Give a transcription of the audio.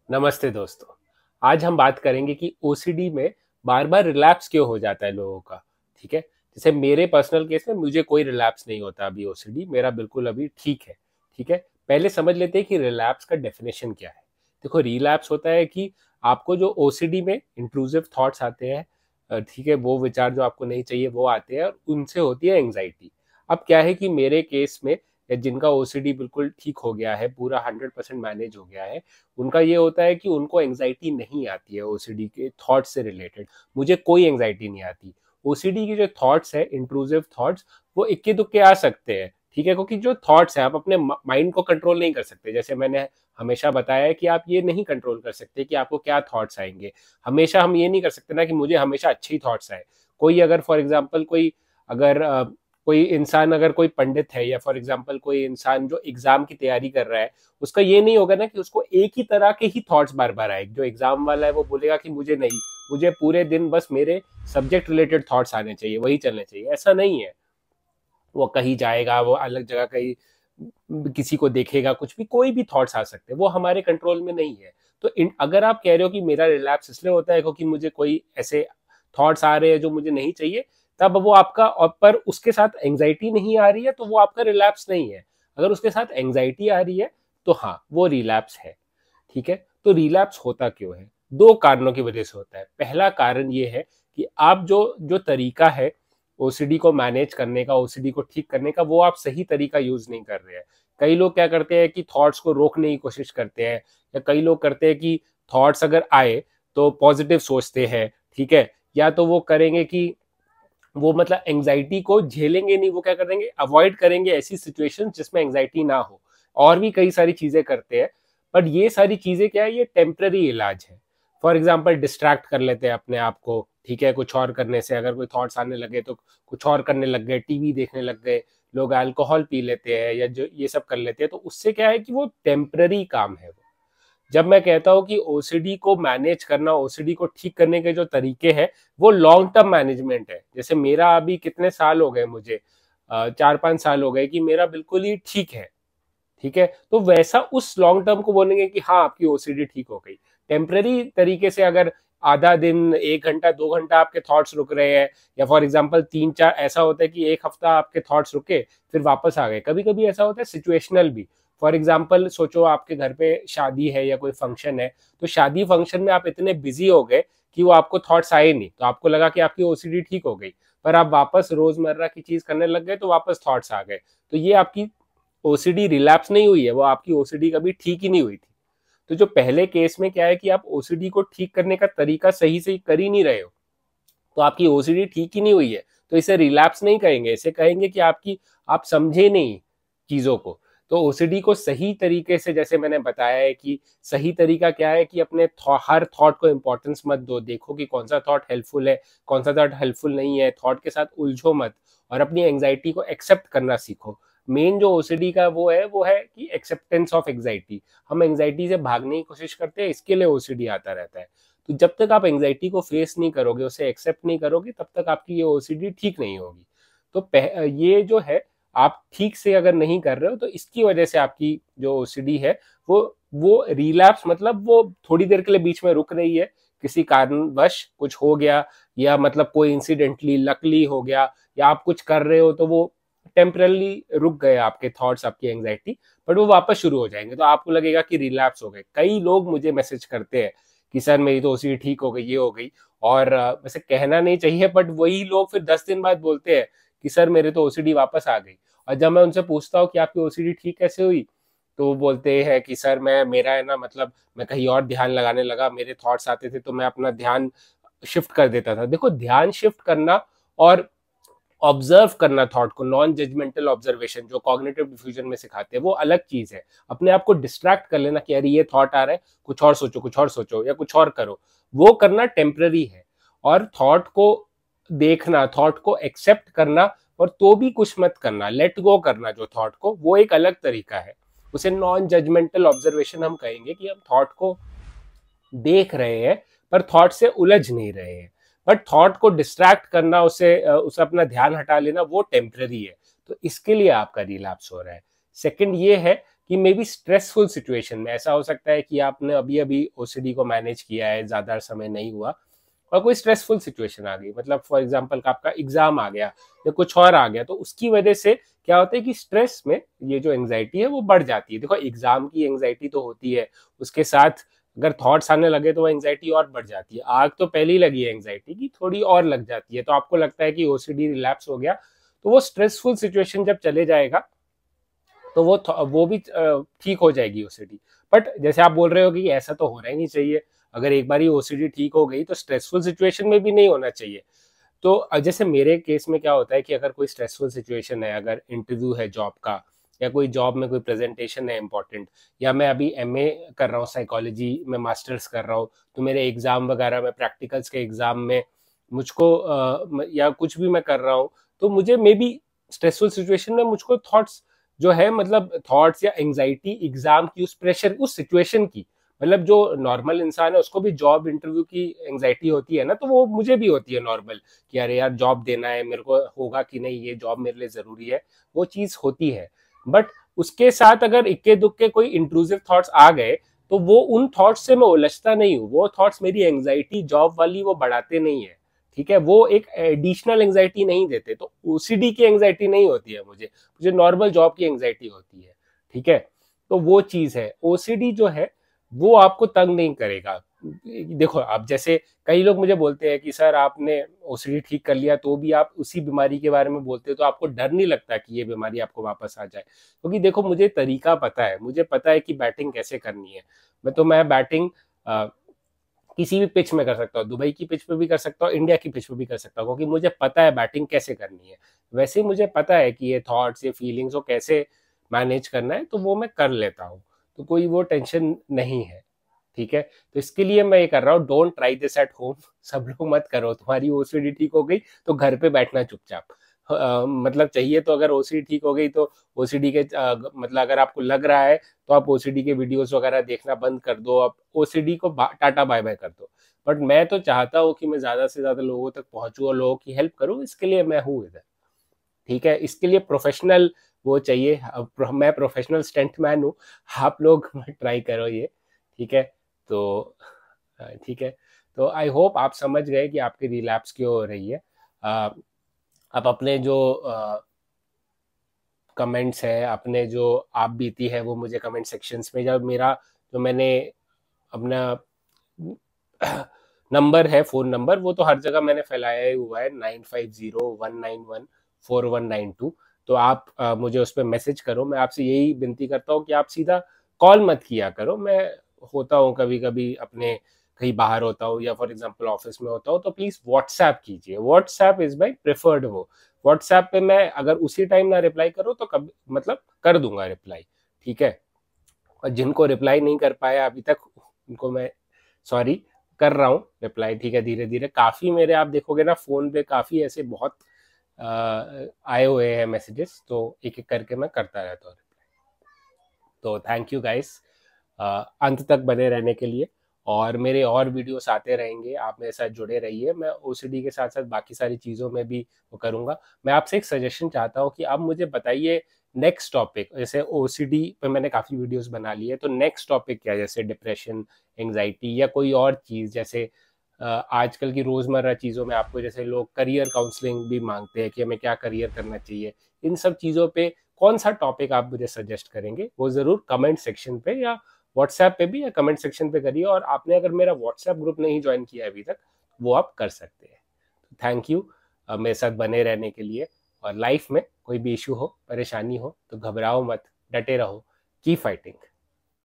नमस्ते दोस्तों। आज हम बात करेंगे कि ओसीडी में बार बार रिलैप्स क्यों हो जाता है लोगों का। ठीक है, जैसे मेरे पर्सनल केस में मुझे कोई रिलैप्स नहीं होता अभी, ओसीडी मेरा बिल्कुल अभी ठीक है। ठीक है, पहले समझ लेते हैं कि रिलैप्स का डेफिनेशन क्या है। देखो, रिलैप्स होता है कि आपको जो ओसीडी में इंट्रूसिव थॉट्स आते हैं, ठीक है, वो विचार जो आपको नहीं चाहिए वो आते हैं और उनसे होती है एंग्जाइटी। अब क्या है कि मेरे केस में जिनका ओसीडी बिल्कुल ठीक हो गया है, पूरा 100% मैनेज हो गया है, उनका ये होता है कि उनको एंग्जाइटी नहीं आती है ओसीडी के थॉट्स से रिलेटेड। मुझे कोई एंग्जाइटी नहीं आती। ओसीडी के जो थॉट्स है, इंट्रूसिव थॉट्स, वो इक्के दुक्के आ सकते हैं। ठीक है, क्योंकि जो थॉट्स है आप अपने माइंड को कंट्रोल नहीं कर सकते। जैसे मैंने हमेशा बताया है कि आप ये नहीं कंट्रोल कर सकते कि आपको क्या थॉट्स आएंगे। हमेशा हम ये नहीं कर सकते ना कि मुझे हमेशा अच्छे ही थॉट्स आए। कोई अगर फॉर एग्जाम्पल कोई अगर कोई इंसान अगर कोई पंडित है, या फॉर एग्जाम्पल कोई इंसान जो एग्जाम की तैयारी कर रहा है, उसका ये नहीं होगा ना कि उसको एक ही तरह के ही थॉट्स बार बार आए। जो एग्जाम वाला है वो बोलेगा कि मुझे नहीं, मुझे पूरे दिन बस मेरे सब्जेक्ट रिलेटेड थॉट्स आने चाहिए, वही चलने चाहिए। ऐसा नहीं है। वो कहीं जाएगा, वो अलग जगह कहीं किसी को देखेगा, कुछ भी, कोई भी थॉट्स आ सकते हैं, वो हमारे कंट्रोल में नहीं है। तो अगर आप कह रहे हो कि मेरा रिलैप्स इसलिए होता है क्योंकि मुझे कोई ऐसे थॉट्स आ रहे हैं जो मुझे नहीं चाहिए, तब वो आपका, और पर उसके साथ एंग्जाइटी नहीं आ रही है, तो वो आपका रिलैप्स नहीं है। अगर उसके साथ एंग्जाइटी आ रही है तो हाँ, वो रिलैप्स है। ठीक है, तो रिलैप्स होता क्यों है? दो कारणों की वजह से होता है। पहला कारण ये है कि आप जो जो तरीका है ओसीडी को मैनेज करने का, ओसीडी को ठीक करने का, वो आप सही तरीका यूज नहीं कर रहे हैं। कई लोग क्या करते हैं कि थॉट्स को रोकने की कोशिश करते हैं, या कई लोग करते हैं कि थॉट्स अगर आए तो पॉजिटिव सोचते हैं। ठीक है, या तो वो करेंगे कि वो मतलब एंग्जाइटी को झेलेंगे नहीं, वो क्या कर देंगे, अवॉइड करेंगे ऐसी सिचुएशन जिसमें एंग्जाइटी ना हो। और भी कई सारी चीजें करते हैं। बट ये सारी चीजें क्या है, ये टेम्पररी इलाज है। फॉर एग्जाम्पल डिस्ट्रैक्ट कर लेते हैं अपने आप को, ठीक है, कुछ और करने से। अगर कोई थॉट्स आने लगे तो कुछ और करने लग गए, टीवी देखने लग गए, लोग अल्कोहल पी लेते हैं, या जो ये सब कर लेते हैं, तो उससे क्या है कि वो टेम्पररी काम है। जब मैं कहता हूं कि ओसीडी को मैनेज करना, ओसीडी को ठीक करने के जो तरीके हैं, वो लॉन्ग टर्म मैनेजमेंट है। जैसे मेरा अभी कितने साल हो गए, मुझे 4-5 साल हो गए कि मेरा बिल्कुल ही ठीक है। ठीक है, तो वैसा उस लॉन्ग टर्म को बोलेंगे कि हाँ, आपकी ओसीडी ठीक हो गई। टेम्पररी तरीके से अगर आधा दिन, 1 घंटा, 2 घंटा आपके थॉट्स रुक रहे हैं, या फॉर एग्जांपल 3-4, ऐसा होता है कि 1 हफ्ता आपके थॉट्स रुके फिर वापस आ गए। कभी कभी ऐसा होता है सिचुएशनल भी। फॉर एग्जाम्पल सोचो आपके घर पे शादी है या कोई फंक्शन है, तो शादी फंक्शन में आप इतने बिजी हो गए कि वो आपको थॉट्स आए नहीं, तो आपको लगा कि आपकी ओसीडी ठीक हो गई। पर आप वापस रोजमर्रा की चीज करने लग गए तो वापस थॉट्स आ गए। तो ये आपकी ओसीडी रिलैप्स नहीं हुई है, वो आपकी ओसीडी कभी ठीक ही नहीं हुई थी। तो जो पहले केस में क्या है कि आप ओसीडी को ठीक करने का तरीका सही से कर ही नहीं रहे हो, तो आपकी ओसीडी ठीक ही नहीं हुई है। तो इसे रिलैप्स नहीं कहेंगे, इसे कहेंगे कि आप समझे नहीं चीजों को। तो ओसीडी को सही तरीके से, जैसे मैंने बताया है कि सही तरीका क्या है कि अपने हर थॉट को इंपॉर्टेंस मत दो। देखो कि कौन सा थॉट हेल्पफुल है, कौन सा थॉट हेल्पफुल नहीं है। थॉट के साथ उलझो मत, और अपनी एंग्जाइटी को एक्सेप्ट करना सीखो। मेन जो ओसीडी का वो है कि एक्सेप्टेंस ऑफ एंग्जाइटी। हम एंग्जाइटी से भागने की कोशिश करते हैं, इसके लिए ओसीडी आता रहता है। तो जब तक आप एंग्जाइटी को फेस नहीं करोगे, उसे एक्सेप्ट नहीं करोगे, तब तक आपकी ये ओसीडी ठीक नहीं होगी। तो ये जो है, आप ठीक से अगर नहीं कर रहे हो, तो इसकी वजह से आपकी जो ओसीडी है, वो रिलैप्स, मतलब वो थोड़ी देर के लिए बीच में रुक रही है, किसी कारणवश कुछ हो गया, या मतलब कोई इंसिडेंटली लकली हो गया, या आप कुछ कर रहे हो तो वो टेम्परली रुक गए आपके थॉट्स, आपकी एंग्जाइटी। बट वो वापस शुरू हो जाएंगे, तो आपको लगेगा कि रिलैप्स हो गए। कई लोग मुझे मैसेज करते हैं कि सर मेरी तो ओसीडी ठीक हो गई, ये हो गई। और वैसे कहना नहीं चाहिए, बट वही लोग फिर 10 दिन बाद बोलते हैं कि सर मेरे तो ओसीडी वापस आ गई। और जब मैं उनसे पूछता हूँ कि आपकी ओसीडी ठीक कैसे हुई, तो वो बोलते हैं कि सर मेरा है ना, मतलब मैं कहीं और ध्यान लगाने लगा, मेरे थॉट्स आते थे तो मैं अपना ध्यान शिफ्ट कर देता था। देखो, ध्यान शिफ्ट करना और ऑब्जर्व करना थॉट को, नॉन जजमेंटल ऑब्जर्वेशन जो कॉग्निटिव डिफ्यूजन में सिखाते हैं, वो अलग चीज है। अपने आप को डिस्ट्रैक्ट कर लेना कि अरे ये थॉट आ रहा है, कुछ और सोचो, कुछ और सोचो, या कुछ और करो, वो करना टेम्पररी है। और थॉट को देखना, थॉट को एक्सेप्ट करना, और तो भी कुछ मत करना, लेट गो करना जो थॉट को, वो एक अलग तरीका है। उसे नॉन जजमेंटल ऑब्जर्वेशन हम कहेंगे, कि हम थॉट को देख रहे हैं पर थॉट से उलझ नहीं रहे हैं। बट थॉट को डिस्ट्रैक्ट करना, उसे अपना ध्यान हटा लेना, वो टेम्पररी है। तो इसके लिए आपका रिलैप्स हो रहा है। सेकंड ये है कि मे बी स्ट्रेसफुल सिचुएशन में ऐसा हो सकता है कि आपने अभी अभी ओसीडी को मैनेज किया है, ज्यादा समय नहीं हुआ, और कोई स्ट्रेसफुल सिचुएशन आ गई, मतलब फॉर एग्जांपल आपका एग्जाम आ गया या कुछ और आ गया, तो उसकी वजह से क्या होता है कि स्ट्रेस में ये जो एंग्जाइटी है वो बढ़ जाती है। देखो एग्जाम की एंग्जाइटी तो होती है, उसके साथ अगर थॉट्स आने लगे तो वो एंग्जाइटी और बढ़ जाती है। आग तो पहले ही लगी है एंग्जाइटी की, थोड़ी और लग जाती है, तो आपको लगता है कि ओसीडी रिलैप्स हो गया, तो वो स्ट्रेसफुल सिचुएशन जब चले जाएगा तो वो भी ठीक हो जाएगी ओसीडी। बट जैसे आप बोल रहे हो कि ऐसा तो होना ही नहीं चाहिए, अगर एक बार ही ओसीडी ठीक हो गई तो स्ट्रेसफुल सिचुएशन में भी नहीं होना चाहिए। तो जैसे मेरे केस में क्या होता है कि अगर कोई स्ट्रेसफुल सिचुएशन है, अगर इंटरव्यू है जॉब का, या कोई जॉब में कोई प्रेजेंटेशन है इंपॉर्टेंट, या मैं अभी एमए कर रहा हूँ साइकोलॉजी में, मास्टर्स कर रहा हूँ, तो मेरे एग्जाम वगैरह में, प्रैक्टिकल्स के एग्जाम में मुझको या कुछ भी मैं कर रहा हूँ, तो मुझे मे बी स्ट्रेसफुल सिचुएशन में मुझको थॉट्स जो है, मतलब थॉट्स या एंग्जाइटी एग्जाम की, उस प्रेशर, उस सिचुएशन की, मतलब जो नॉर्मल इंसान है उसको भी जॉब इंटरव्यू की एंग्जाइटी होती है ना, तो वो मुझे भी होती है नॉर्मल, कि अरे यार जॉब देना है मेरे को, होगा कि नहीं, ये जॉब मेरे लिए जरूरी है, वो चीज होती है। बट उसके साथ अगर इक्के दुक्के कोई इंट्रूसिव थॉट्स आ गए, तो वो उन थॉट्स से मैं उलझता नहीं हूँ, वो थॉट्स मेरी एंग्जाइटी जॉब वाली वो बढ़ाते नहीं है, ठीक है, वो एक एडिशनल एंग्जाइटी नहीं देते, तो ओसीडी की एंग्जाइटी नहीं होती है मुझे, मुझे नॉर्मल जॉब की एंग्जाइटी होती है, ठीक है। तो वो चीज है, ओसीडी जो है वो आपको तंग नहीं करेगा। देखो आप, जैसे कई लोग मुझे बोलते हैं कि सर आपने ओसीडी ठीक कर लिया तो भी आप उसी बीमारी के बारे में बोलते हो, तो आपको डर नहीं लगता कि ये बीमारी आपको वापस आ जाए? क्योंकि देखो मुझे तरीका पता है, मुझे पता है कि बैटिंग कैसे करनी है। मैं बैटिंग किसी भी पिच में कर सकता हूँ, दुबई की पिच पे भी कर सकता हूँ, इंडिया की पिच पे भी कर सकता हूँ, क्योंकि मुझे पता है बैटिंग कैसे करनी है। वैसे ही मुझे पता है कि ये थॉट्स, ये फीलिंग्स को कैसे मैनेज करना है, तो वो मैं कर लेता हूँ, तो कोई वो टेंशन नहीं है, ठीक है। तो इसके लिए मैं ये कर रहा हूँ, don't try this at home. सब लोग मत करो, तुम्हारी ओसीडी ठीक हो गई तो घर पे बैठना चुपचाप। मतलब चाहिए तो, अगर ओसीडी ठीक हो गई तो ओसीडी के मतलब अगर आपको लग रहा है तो आप ओसीडी के वीडियोस वगैरह देखना बंद कर दो, आप ओसीडी को टाटा बाय बाय कर दो। बट मैं तो चाहता हूँ कि मैं ज्यादा से ज्यादा लोगों तक पहुंचूं और लोगों की हेल्प करूँ, इसके लिए मैं हूँ इधर, ठीक है। इसके लिए प्रोफेशनल वो चाहिए, मैं प्रोफेशनल स्टंट मैन हूँ, आप लोग ट्राई करो ये, ठीक है। तो ठीक है, तो आई होप आप समझ गए कि आपकी रिलैप्स क्यों हो रही है। आप अपने जो कमेंट्स है, अपने जो आप बीती है, वो मुझे कमेंट सेक्शंस में, जब मेरा जो मैंने अपना नंबर है, फोन नंबर, वो तो हर जगह मैंने फैलाया ही हुआ है, 9501914192। तो आप मुझे उस पर मैसेज करो, मैं आपसे यही विनती करता हूँ कि आप सीधा कॉल मत किया करो। मैं होता हूँ कभी कभी अपने कहीं बाहर होता हूँ, या फॉर एग्जांपल ऑफिस में होता हूँ, तो प्लीज व्हाट्सएप कीजिए, व्हाट्सएप इज माई प्रेफर्ड वो। व्हाट्सएप पे मैं अगर उसी टाइम ना रिप्लाई करूँ तो कभी, मतलब कर दूंगा रिप्लाई, ठीक है। और जिनको रिप्लाई नहीं कर पाया अभी तक, उनको मैं सॉरी कर रहा हूँ रिप्लाई, ठीक है। धीरे धीरे काफी मेरे, आप देखोगे ना फोन पे काफी ऐसे बहुत आए हुए हैं मैसेजेस, तो एक एक करके मैं करता रहता हूँ रिप्लाई। तो थैंक यू गाइस अंत तक बने रहने के लिए, और मेरे और वीडियोस आते रहेंगे, आप मेरे साथ जुड़े रहिए। मैं ओसीडी के साथ साथ बाकी सारी चीज़ों में भी वो करूँगा। मैं आपसे एक सजेशन चाहता हूँ कि आप मुझे बताइए नेक्स्ट टॉपिक, जैसे ओसीडी पे मैंने काफ़ी वीडियोस बना ली है, तो नेक्स्ट टॉपिक क्या है, जैसे डिप्रेशन, एंग्जाइटी, या कोई और चीज़, जैसे आजकल की रोज़मर्रा चीज़ों में आपको, जैसे लोग करियर काउंसलिंग भी मांगते हैं कि हमें क्या करियर करना चाहिए, इन सब चीज़ों पे कौन सा टॉपिक आप मुझे सजेस्ट करेंगे, वो ज़रूर कमेंट सेक्शन पे या व्हाट्सएप पे भी, या कमेंट सेक्शन पे करिए। और आपने अगर मेरा व्हाट्सएप ग्रुप नहीं ज्वाइन किया अभी तक, वो आप कर सकते हैं। थैंक यू मेरे साथ बने रहने के लिए। और लाइफ में कोई भी इशू हो, परेशानी हो, तो घबराओ मत, डटे रहो, कीप फाइटिंग।